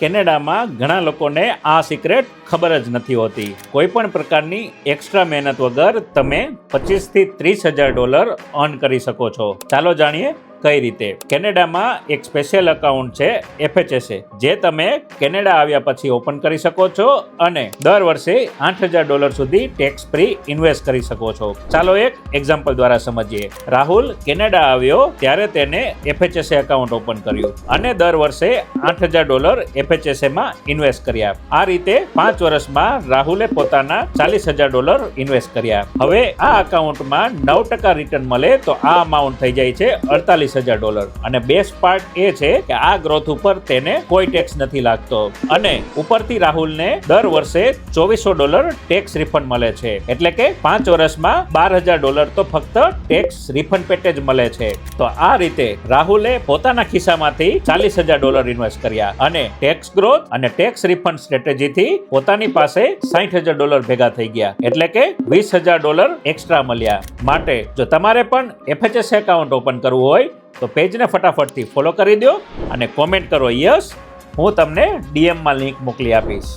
કેનેડામાં ઘણા લોકોને આ સિક્રેટ ખબર જ નથી હોતી. કોઈ પણ પ્રકારની એક્સ્ટ્રા મહેનત વગર તમે 25 થી 30 હજાર ડોલર અર્ન કરી શકો છો. ચાલો જાણીએ કઈ રીતે. કેનેડામાં એક સ્પેશિયલ એકાઉન્ટ છે FHSA, જે તમે કેનેડા આવ્યા પછી ઓપન કરી શકો છો અને દર વર્ષે $8,000 સુધી ટેક્સ ફ્રી ઇન્વેસ્ટ કરી શકો છો. ચાલો એક એક્ઝામ્પલ દ્વારા સમજીએ. રાહુલ કેનેડા આવ્યો ત્યારે તેને FHSA એકાઉન્ટ ઓપન કર્યું અને દર વર્ષે $8,000 FHSA માં ઇન્વેસ્ટ કર્યા. આ રીતે 5 વર્ષમાં રાહુલે પોતાના $40,000 ઇન્વેસ્ટ કર્યા. હવે આ એકાઉન્ટમાં 9% રિટર્ન મળે તો આ અમાઉન્ટ થઈ જાય છે $48,000. અને બેસ્ટ પાર્ટ એ છે કે આ ગ્રોથ ઉપર તેને કોઈ ટેક્સ નથી લાગતો અને ઉપરથી રાહુલને દર વર્ષે $2,400 ટેક્સ રિફંડ મળે છે. એટલે કે 5 વર્ષમાં $12,000 તો ફક્ત ટેક્સ રિફંડ પેટે જ મળે છે. તો આ રીતે રાહુલે પોતાના ખિસ્સામાંથી $40,000 ઇન્વેસ્ટ કર્યા અને ટેક્સ ગ્રોથ અને ટેક્સ રિફંડ સ્ટ્રેટેજીથી પોતાની પાસે $60,000 ભેગા થઈ ગયા. એટલે કે $20,000 એક્સ્ટ્રા મળ્યા. માટે જો તમારે પણ FHSA એકાઉન્ટ ઓપન કરવું હોય તો પેજને ફટાફટથી ફોલો કરી દો અને કોમેન્ટ કરો યસ. હું તમને DM માં લિંક મોકલી આપીશ.